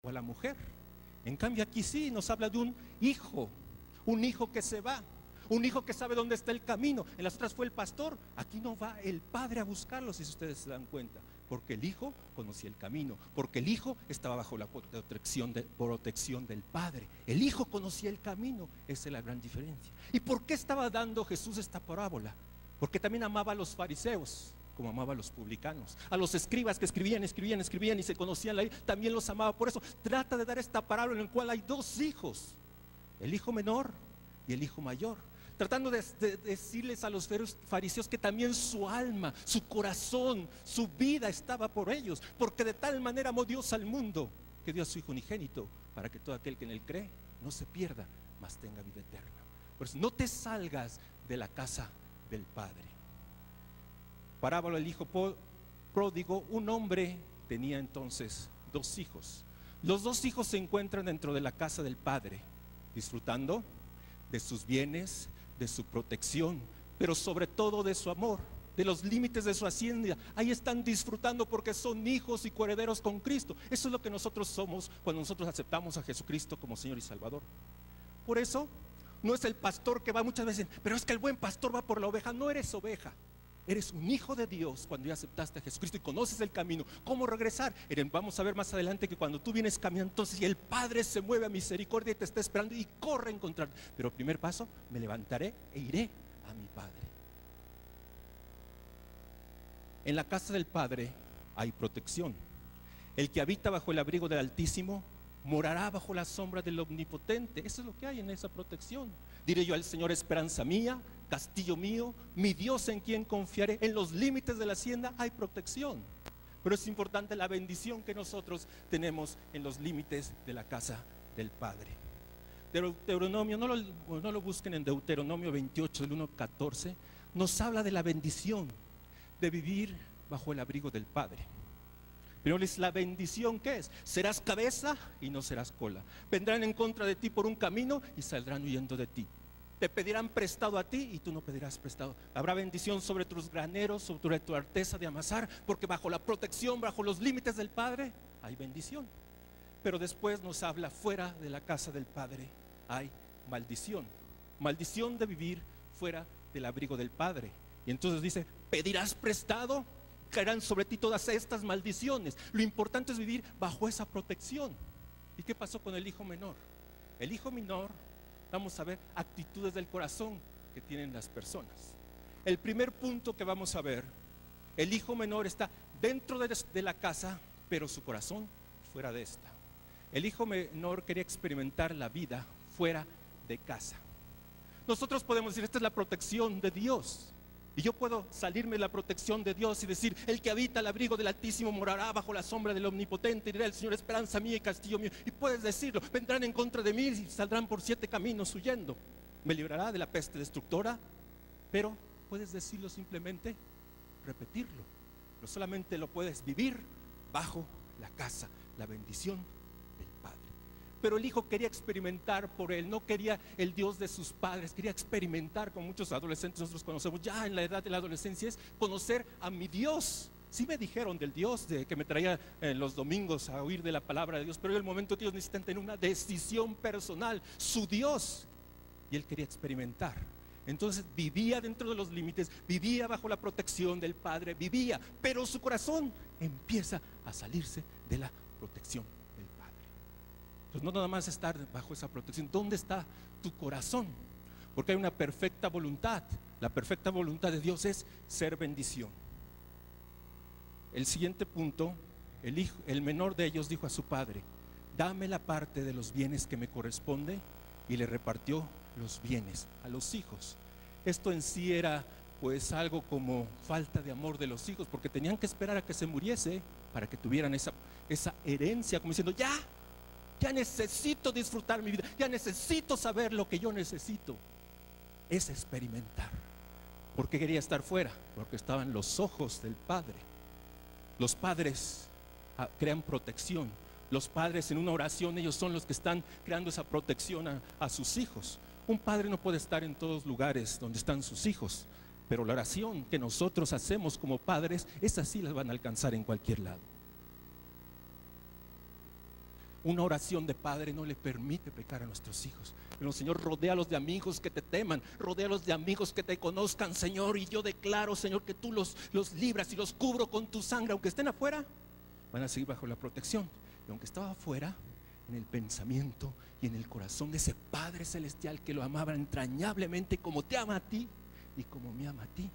o a la mujer. En cambio aquí sí nos habla de un hijo que se va, un hijo que sabe dónde está el camino. En las otras fue el pastor, aquí no va el padre a buscarlo, si ustedes se dan cuenta, porque el hijo conocía el camino, porque el hijo estaba bajo la protección del padre. El hijo conocía el camino, esa es la gran diferencia. ¿Y por qué estaba dando Jesús esta parábola? Porque también amaba a los fariseos, como amaba a los publicanos, a los escribas que escribían y se conocían la ley, también los amaba. Por eso trata de dar esta parábola en la cual hay dos hijos, el hijo menor y el hijo mayor, tratando de decirles a los fariseos que también su alma, su corazón, su vida estaba por ellos, porque de tal manera amó Dios al mundo, que dio a su Hijo unigénito, para que todo aquel que en él cree no se pierda, mas tenga vida eterna. Por eso no te salgas de la casa del Padre. Parábola del hijo pródigo. Un hombre tenía entonces dos hijos. Los dos hijos se encuentran dentro de la casa del Padre, disfrutando de sus bienes, de su protección, pero sobre todo de su amor, de los límites de su hacienda. Ahí están disfrutando porque son hijos y coherederos con Cristo. Eso es lo que nosotros somos cuando nosotros aceptamos a Jesucristo como Señor y Salvador. Por eso no es el pastor que va muchas veces, pero es que el buen pastor va por la oveja. No eres oveja, eres un hijo de Dios cuando ya aceptaste a Jesucristo y conoces el camino, cómo regresar. Vamos a ver más adelante que cuando tú vienes caminando, entonces el Padre se mueve a misericordia y te está esperando y corre a encontrarte. Pero el primer paso, me levantaré e iré a mi Padre. En la casa del Padre hay protección. El que habita bajo el abrigo del Altísimo morará bajo la sombra del Omnipotente. Eso es lo que hay en esa protección. Diré yo al Señor: esperanza mía, castillo mío, mi Dios en quien confiaré. En los límites de la hacienda hay protección, pero es importante la bendición que nosotros tenemos en los límites de la casa del Padre. Deuteronomio, no lo busquen en Deuteronomio 28, del 1 al 14, nos habla de la bendición de vivir bajo el abrigo del Padre. Pero es la bendición que es: serás cabeza y no serás cola. Vendrán en contra de ti por un camino y saldrán huyendo de ti. Te pedirán prestado a ti y tú no pedirás prestado. Habrá bendición sobre tus graneros, sobre tu arteza de amasar, porque bajo la protección, bajo los límites del Padre hay bendición. Pero después nos habla: fuera de la casa del Padre hay maldición. Maldición de vivir fuera del abrigo del Padre. Y entonces dice: pedirás prestado, caerán sobre ti todas estas maldiciones. Lo importante es vivir bajo esa protección. ¿Y qué pasó con el hijo menor? El hijo menor, vamos a ver actitudes del corazón que tienen las personas. El primer punto que vamos a ver: el hijo menor está dentro de la casa, pero su corazón fuera de esta. El hijo menor quería experimentar la vida fuera de casa. Nosotros podemos decir: esta es la protección de Dios. Y yo puedo salirme de la protección de Dios y decir: el que habita al abrigo del Altísimo morará bajo la sombra del Omnipotente. Dirá el Señor: esperanza mía y castillo mío. Y puedes decirlo: vendrán en contra de mí y saldrán por 7 caminos huyendo. Me librará de la peste destructora. Pero puedes decirlo simplemente, repetirlo. Pero solamente lo puedes vivir bajo la casa, la bendición del Padre. Pero el hijo quería experimentar por él, no quería el Dios de sus padres, quería experimentar, como muchos adolescentes nosotros conocemos ya en la edad de la adolescencia, es conocer a mi Dios. Sí me dijeron del Dios que me traía los domingos a oír de la palabra de Dios, pero en el momento que ellos necesitan tener una decisión personal, su Dios, y él quería experimentar. Entonces vivía dentro de los límites, vivía bajo la protección del Padre, vivía, pero su corazón empieza a salirse de la protección del Padre. Entonces no nada más estar bajo esa protección. ¿Dónde está tu corazón? Porque hay una perfecta voluntad. La perfecta voluntad de Dios es ser bendición. El siguiente punto: el menor de ellos dijo a su padre: dame la parte de los bienes que me corresponde, y le repartió los bienes a los hijos. Esto en sí era pues algo como falta de amor de los hijos, porque tenían que esperar a que se muriese para que tuvieran esa herencia, como diciendo: ya necesito disfrutar mi vida, ya necesito saber lo que yo necesito, es experimentar. ¿Por qué quería estar fuera? Porque estaban los ojos del Padre. Los padres crean protección. Los padres en una oración, ellos son los que están creando esa protección a sus hijos. Un padre no puede estar en todos lugares donde están sus hijos, pero la oración que nosotros hacemos como padres, esas sí las van a alcanzar en cualquier lado. Una oración de padre no le permite pecar a nuestros hijos. Pero Señor, rodéalos de amigos que te teman, rodéalos de amigos que te conozcan, Señor. Y yo declaro, Señor, que tú los libras y los cubro con tu sangre. Aunque estén afuera, van a seguir bajo la protección. Y aunque estaba afuera, en el pensamiento y en el corazón de ese Padre Celestial que lo amaba entrañablemente, como te ama a ti y como me ama a ti,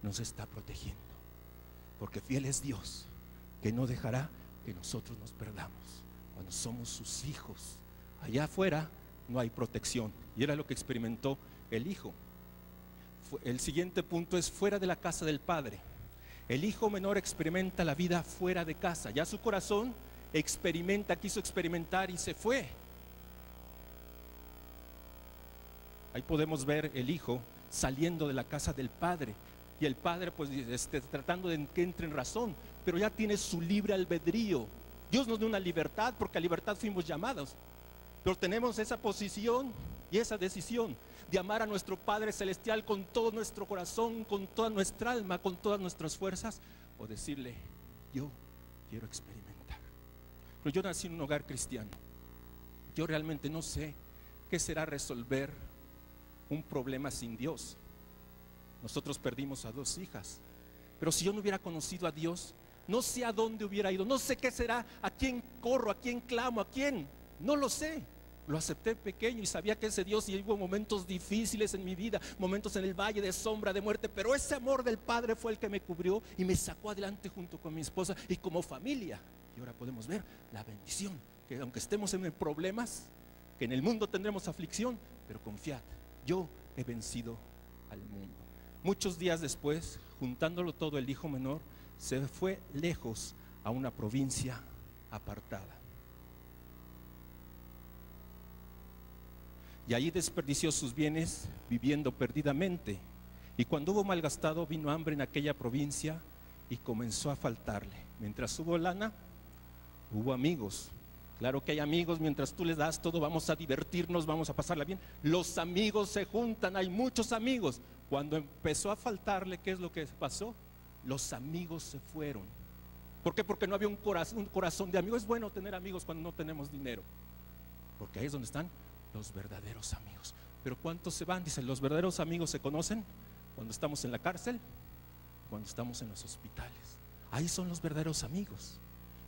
nos está protegiendo. Porque fiel es Dios, que no dejará que nosotros nos perdamos cuando somos sus hijos. Allá afuera no hay protección, y era lo que experimentó el hijo. El siguiente punto es fuera de la casa del padre. El hijo menor experimenta la vida fuera de casa. Ya su corazón quiso experimentar y se fue. Ahí podemos ver el hijo saliendo de la casa del padre, y el padre pues tratando de que entre en razón, pero ya tiene su libre albedrío. Dios nos dio una libertad, porque a libertad fuimos llamados, pero tenemos esa posición y esa decisión de amar a nuestro Padre Celestial con todo nuestro corazón, con toda nuestra alma, con todas nuestras fuerzas, o decirle: yo quiero experimentar. Pero yo nací en un hogar cristiano. Yo realmente no sé qué será resolver un problema sin Dios. Nosotros perdimos a 2 hijas, pero si yo no hubiera conocido a Dios, no sé a dónde hubiera ido, no sé qué será, a quién corro, a quién clamo, a quién, no lo sé. Lo acepté pequeño y sabía que ese Dios, y hubo momentos difíciles en mi vida, momentos en el valle de sombra, de muerte, pero ese amor del Padre fue el que me cubrió y me sacó adelante junto con mi esposa y como familia. Y ahora podemos ver la bendición, que aunque estemos en problemas, que en el mundo tendremos aflicción, pero confiad, yo he vencido al mundo. Muchos días después, juntándolo todo, el hijo menor se fue lejos a una provincia apartada. Y allí desperdició sus bienes viviendo perdidamente. Y cuando hubo malgastado, vino hambre en aquella provincia y comenzó a faltarle. Mientras hubo lana, hubo amigos. Claro que hay amigos, mientras tú les das todo, vamos a divertirnos, vamos a pasarla bien. Los amigos se juntan, hay muchos amigos. Cuando empezó a faltarle, ¿qué es lo que pasó? Los amigos se fueron. ¿Por qué? Porque no había un corazón de amigos. Es bueno tener amigos cuando no tenemos dinero, porque ahí es donde están los verdaderos amigos. Pero ¿cuántos se van? Dicen, los verdaderos amigos se conocen cuando estamos en la cárcel, cuando estamos en los hospitales. Ahí son los verdaderos amigos.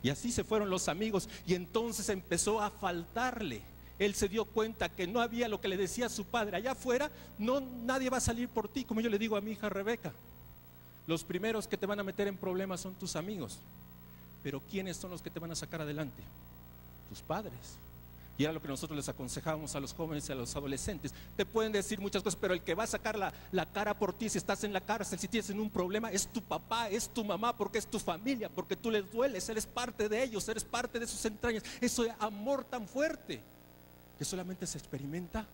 Y así se fueron los amigos, y entonces empezó a faltarle. Él se dio cuenta que no había lo que le decía su padre: allá afuera nadie va a salir por ti. Como yo le digo a mi hija Rebeca, los primeros que te van a meter en problemas son tus amigos. Pero ¿quiénes son los que te van a sacar adelante? Tus padres. Y era lo que nosotros les aconsejábamos a los jóvenes y a los adolescentes. Te pueden decir muchas cosas, pero el que va a sacar la cara por ti si estás en la cárcel, si tienes un problema, es tu papá, es tu mamá, porque es tu familia, porque tú les dueles, eres parte de ellos, eres parte de sus entrañas. Eso es amor tan fuerte que solamente se experimenta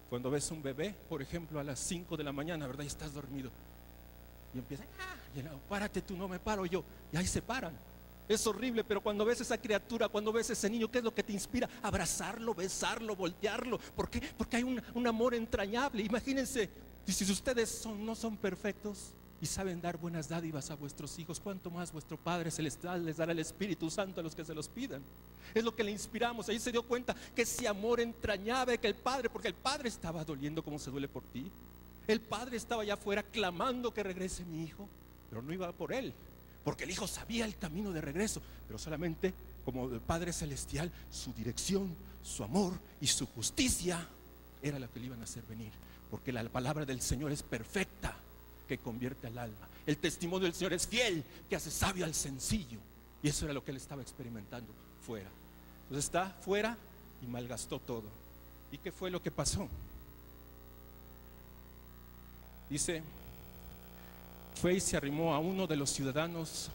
cuando ves un bebé, por ejemplo, a las 5 de la mañana, ¿verdad? Y estás dormido y empieza: párate tú, no me paro yo. Y ahí se paran. Es horrible, pero cuando ves esa criatura, cuando ves ese niño, ¿qué es lo que te inspira? Abrazarlo, besarlo, voltearlo. ¿Por qué? Porque hay un amor entrañable. Imagínense, si ustedes no son perfectos y saben dar buenas dádivas a vuestros hijos, ¿cuánto más vuestro Padre Celestial les dará el Espíritu Santo a los que se los pidan? Es lo que le inspiramos. Ahí se dio cuenta que ese amor entrañable, que el Padre, porque el Padre estaba doliendo como se duele por ti. El Padre estaba allá afuera clamando que regrese mi hijo, pero no iba por él, porque el hijo sabía el camino de regreso, pero solamente como el Padre Celestial, su dirección, su amor y su justicia era la que le iban a hacer venir, porque la palabra del Señor es perfecta, que convierte al alma. El testimonio del Señor es fiel, que hace sabio al sencillo. Y eso era lo que él estaba experimentando fuera. Entonces está fuera y malgastó todo. ¿Y qué fue lo que pasó? Dice: fue y se arrimó a uno de los ciudadanos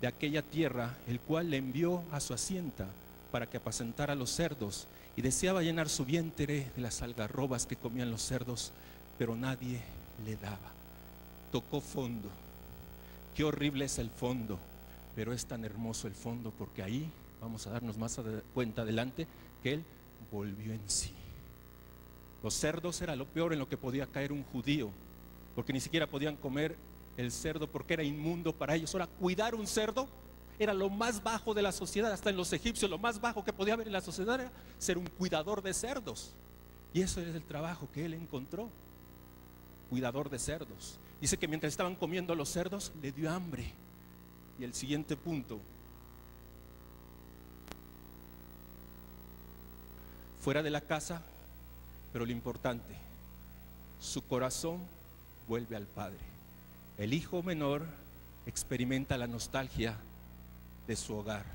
de aquella tierra, el cual le envió a su hacienda para que apacentara los cerdos, y deseaba llenar su vientre de las algarrobas que comían los cerdos, pero nadie le daba. Tocó fondo. Qué horrible es el fondo, pero es tan hermoso el fondo, porque ahí vamos a darnos más cuenta adelante que él volvió en sí. Los cerdos era lo peor en lo que podía caer un judío, porque ni siquiera podían comer el cerdo porque era inmundo para ellos. Ahora, cuidar un cerdo Era lo más bajo de la sociedad. Hasta en los egipcios lo más bajo que podía haber en la sociedad era ser un cuidador de cerdos. Y eso es el trabajo que él encontró, cuidador de cerdos. Dice que mientras estaban comiendo los cerdos le dio hambre. Y el siguiente punto: fuera de la casa, pero lo importante, su corazón vuelve al Padre. El hijo menor experimenta la nostalgia de su hogar.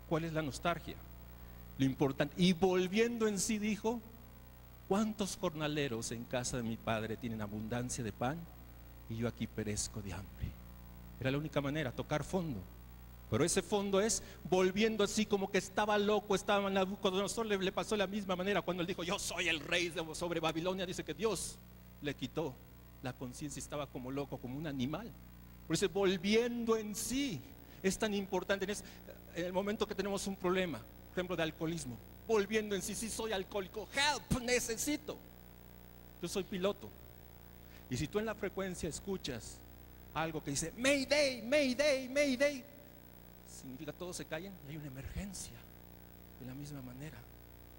¿Cuál es la nostalgia? Lo importante. Y volviendo en sí dijo: ¿cuántos jornaleros en casa de mi padre tienen abundancia de pan y yo aquí perezco de hambre? Era la única manera, tocar fondo. Pero ese fondo es volviendo así, como que estaba loco, estaba en Nabucodonosor. Le pasó de la misma manera cuando él dijo: yo soy el rey sobre Babilonia. Dice que Dios le quitó la conciencia, estaba como loco, como un animal. Por eso volviendo en sí es tan importante. En el momento que tenemos un problema, por ejemplo de alcoholismo, volviendo en sí: sí soy alcohólico, help, necesito. Yo soy piloto. Y si tú en la frecuencia escuchas algo que dice Mayday, Mayday, Mayday, significa todos se callan y hay una emergencia. De la misma manera,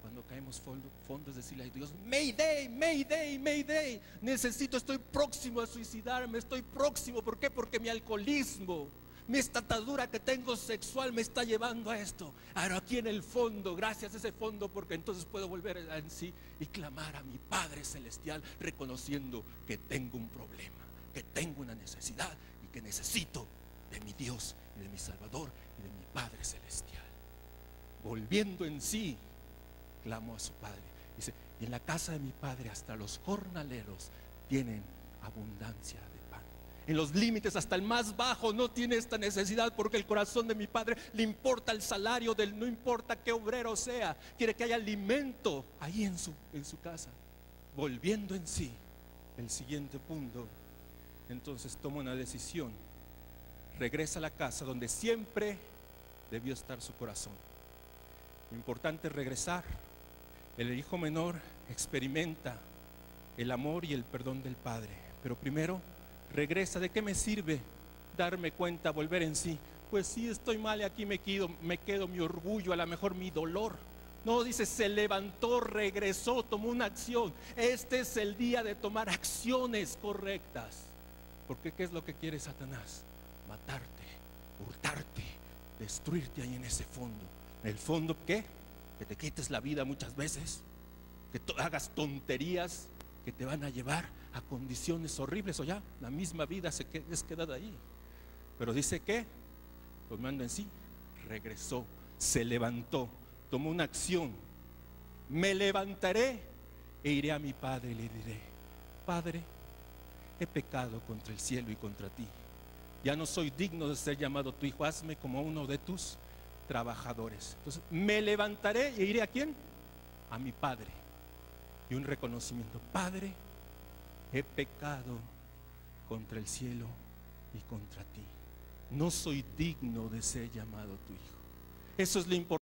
cuando caemos fondo es decirle a Dios: Mayday, Mayday, Mayday, necesito, estoy próximo a suicidarme, estoy próximo. ¿Por qué? Porque mi alcoholismo, mi atadura que tengo sexual me está llevando a esto. Ahora aquí en el fondo, gracias a ese fondo, porque entonces puedo volver en sí y clamar a mi Padre Celestial, reconociendo que tengo un problema, que tengo una necesidad y que necesito de mi Dios y de mi Salvador y de mi Padre Celestial. Volviendo en sí, clamo a su Padre. Dice: y en la casa de mi Padre hasta los jornaleros tienen abundancia de pan. En los límites, hasta el más bajo no tiene esta necesidad, porque el corazón de mi Padre le importa el salario del, no importa qué obrero sea, quiere que haya alimento ahí en su casa. Volviendo en sí, el siguiente punto, entonces toma una decisión. Regresa a la casa donde siempre debió estar su corazón. Lo importante es regresar. El hijo menor experimenta el amor y el perdón del padre, pero primero regresa. ¿De qué me sirve darme cuenta, volver en sí? Pues sí, estoy mal y aquí me quedo mi orgullo, a lo mejor mi dolor. No, dice, se levantó, regresó, tomó una acción. Este es el día de tomar acciones correctas. Porque ¿qué es lo que quiere Satanás? Matarte, hurtarte, destruirte ahí en ese fondo. ¿El fondo qué? Que te quites la vida muchas veces, que hagas tonterías que te van a llevar a condiciones horribles, o ya la misma vida es quedada ahí. Pero dice que, tomando en sí, regresó, se levantó, tomó una acción. Me levantaré e iré a mi padre y le diré: Padre, he pecado contra el cielo y contra ti. Ya no soy digno de ser llamado tu hijo, hazme como uno de tus trabajadores. Entonces me levantaré e iré ¿a quién? A mi padre. Y un reconocimiento: Padre, he pecado contra el cielo y contra ti. No soy digno de ser llamado tu hijo. Eso es lo importante.